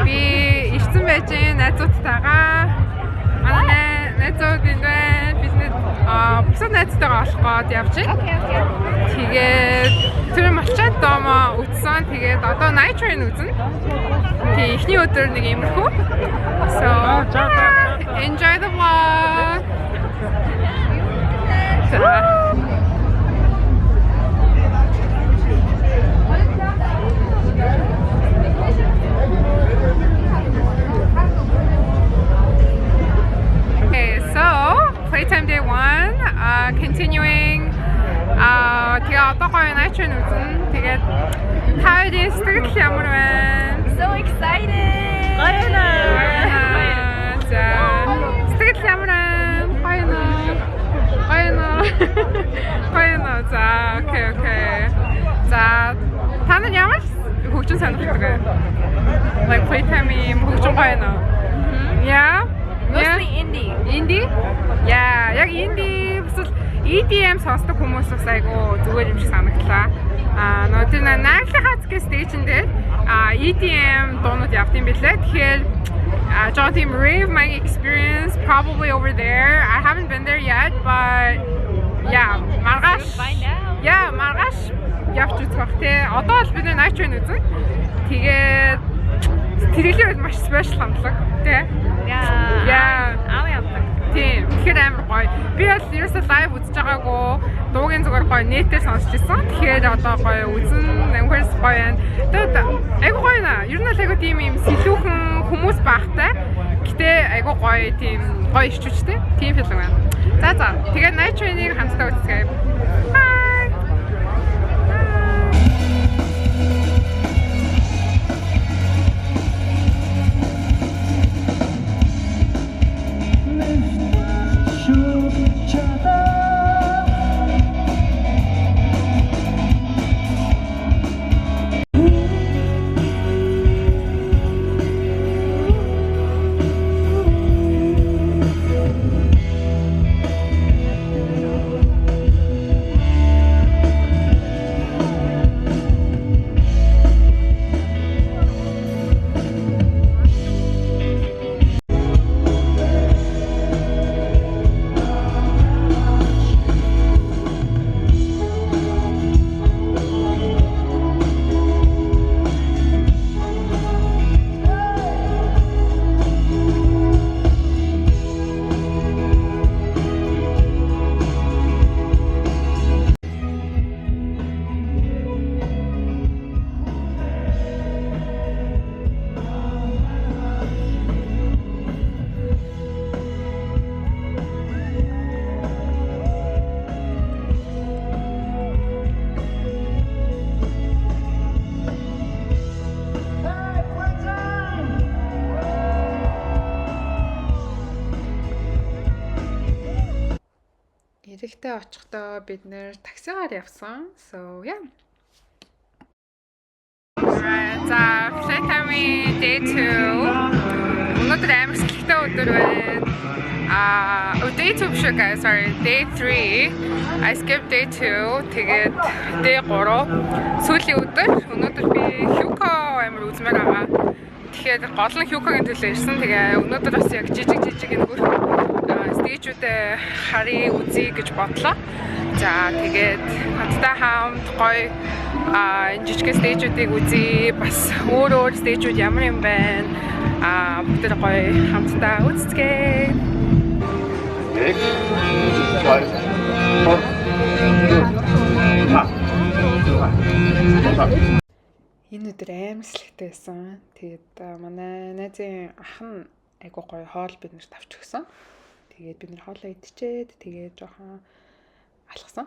Би ирсэн байж найзуудтайгаа манай найзууд энэ байна. Бидний бусад найзтайгаа олох гээд явж байна. Тэгээд тэр малчаад домо үтсэн. Тэгээд одоо night train үзнэ. Тэгээд эхний өдөр нэг иймэрхүү. So enjoy the vlog. Playtime day 1, continuing. Тэгээ одоо гоё night train үзэн. Тэгээд таарийн сэтгэл ямар байна? So excited. Гоё. За. Сэтгэл ямар байна? Гоё. За, окей. За, та нар ямар хөгжин сонирхдаг вэ? Like playtime-ийн хөгжин гоё нөө? Yeah. Mostly indie. Yeah, яг indie эсвэл EDM сонсдог хүмүүс бас айгу зүгээр юм шиг санагдлаа. Нөгөө тэр найрлагын хацгийн стейжн дээр EDM дуунууд явд юм билээ. Тэгэхээр John Team rave my experience probably over there. I haven't been there yet, but yeah, маргааш. Yeah, маргааш явж үзэх бах те. Одоо л бид night train үзэн. Тэгээд тэрэлээ маш special хамтлаг те. Yeah. Тийм. Тэгэхээр амар гоё. Би бол ерөөсөө лайв үзэж байгаагүй. Дуугийн зүгээр гоё нэтээр сонсч ирсэн. Тэгэхээр одоо гоё үзэн амхэрс гоё байна. Тэгээд айгу гоё наа. Ер нь л айгу тийм юм сэлүүхэн хүмүүс багтай. Гэтэ айгу гоё тийм гоё ичүүчтэй. Тийм филм байна. За. Тэгээд night train-ийг хамтдаа үзье. Эрэгтэй очихдоо бид нэр таксигаар явсан. So yeah. Alright, за playtime day 2. Өнөөдөр амар сэтгэлтэй өдөр байна. Day 2 биш guys, sorry. Day 3. I skipped day 2. Тэгээд day 3. Сүүлийн өдөр. Өнөөдөр би Hyuko амар үзмээр байгаа. Тэгэхээр гол нь Hyuko-гийн төлөө ирсэн. Тэгээ өнөөдөр бас яг жижиг энэгээр стейжүүдээ харъя үзье гэж бодлоо. За тэгээд хамтдаа хамт гоё энэ жижиг стейжүүдийг үзье. Бас өөр стейжүүд ямар юм байна. Бүгд гоё хамтдаа үзцгээе. Энэ өдөр амар слэгтэй байсан. Тэгээд манай найзын ах нь айгуу гоё хоол биднэрт авч өгсөн. Тэгээд бид нэр хоолоо идчихэд тэгээд жоохон алхсан.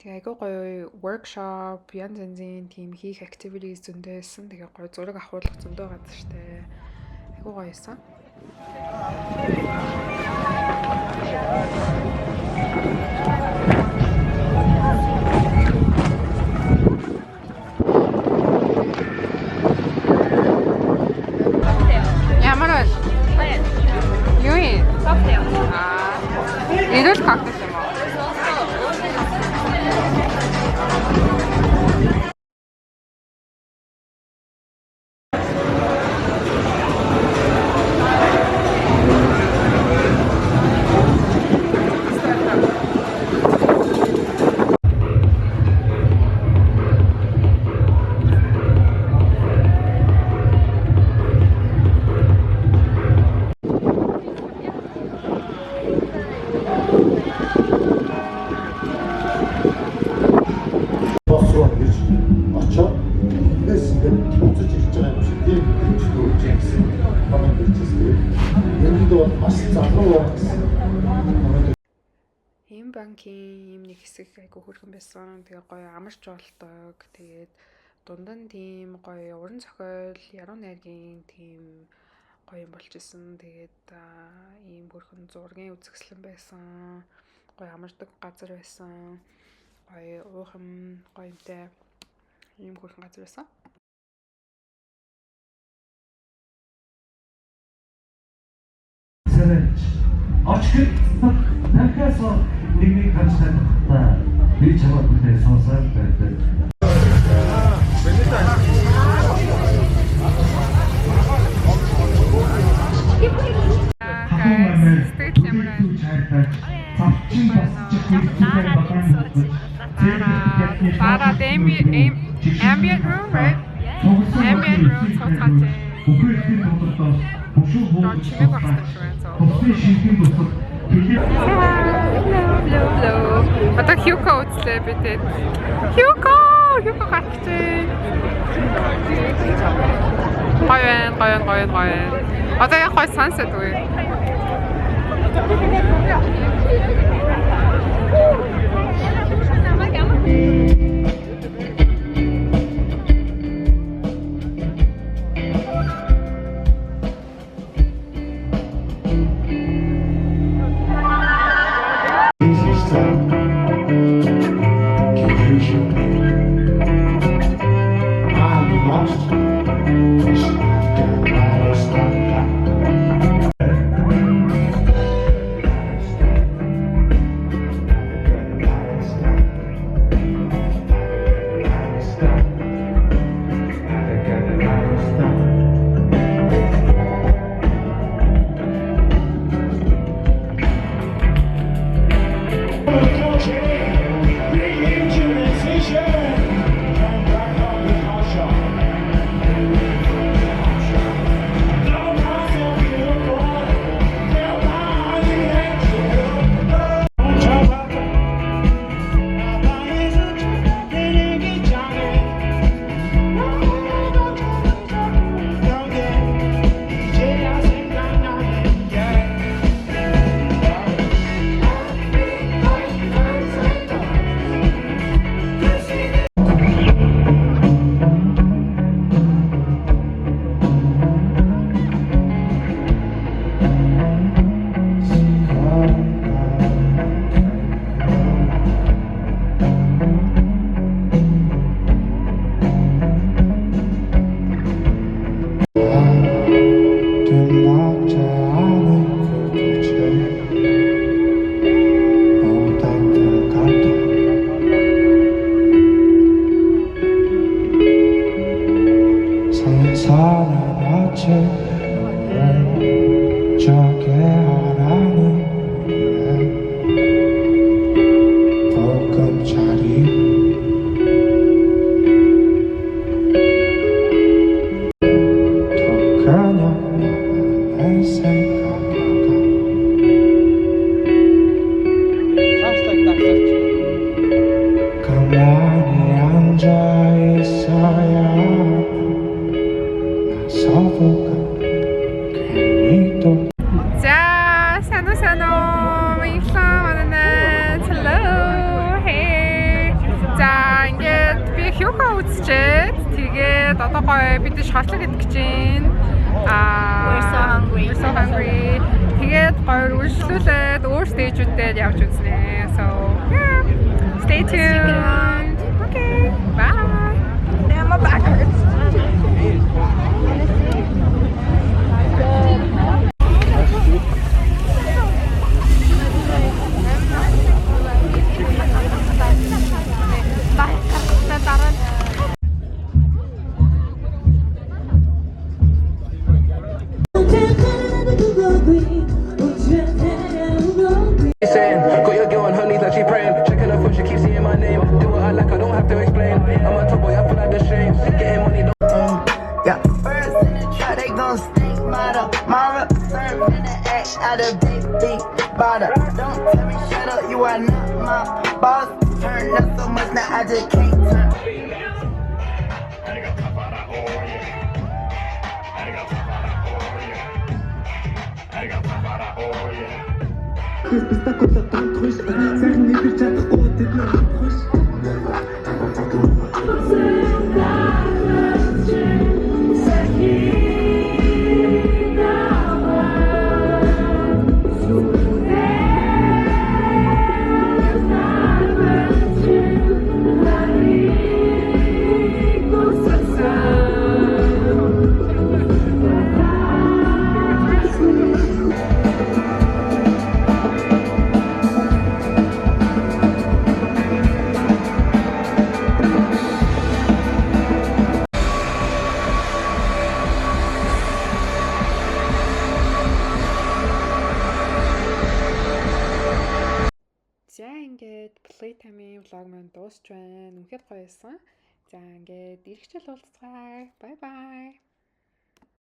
Тэгээд айгуу гоё workshop, янз янзын тийм хийх activities зөндөөсөн. Тэгээд гоё зураг авахуулах зөндөө газар штэ. Айгуу гоё байсан. Ямар вэ? Юу юм? Ийм банкын ийм нэг хэсэг айгу хөрхөн байсан. Тэгээ гоё амарч болдог. Тэгээд дунд нь тийм гоё уран зохиол, яруу найргийн тийм гоё юм болж исэн. Тэгээд ийм хөрхөн зургийн үзэсгэлэн байсан. Гоё амардаг газар байсан. Гоё уухан гоё юмтай ийм хөрхөн газар байсан. Очгод танхаас нэг ханцтай би чамд бүтээн сонсоод байдаг. Ambient room, right? Ambient room, so touching. Hello. Одоо Hugo үзлээ бид. Hugo гарч. Гоё. Одоо яг гоё sunset үе. За, санаа минь hello. Hey. За, ингээд би Hugo үзчихэд тэгээд одоо гоё бид шашлаг идэх гэж байна. We're so hungry. Тэгээд гоё үргэлжлүүлээд өөр стейжүүдээр явж үзнэ. So, yeah. Stay tuned. Okay. Bye. Damn, my back hurts. Got your girl on her knees like she praying. Checking her phone, she keeps saying my name. Do what I like, I don't have to explain. I'm a top boy, I feel like the shame. Getting money, don't. Yeah. First in the trap, they gon' stink model. Mara, serve in the act out of big bottle. Don't tell me shut up, you are not my boss. Turn up so much, now I just can't turn. I got За ингээд playtime-ийн vlog маань дуусч байна. Үнэхээр гоё байсан. За ингээд ирэх жил уулзцгаая. Bye bye.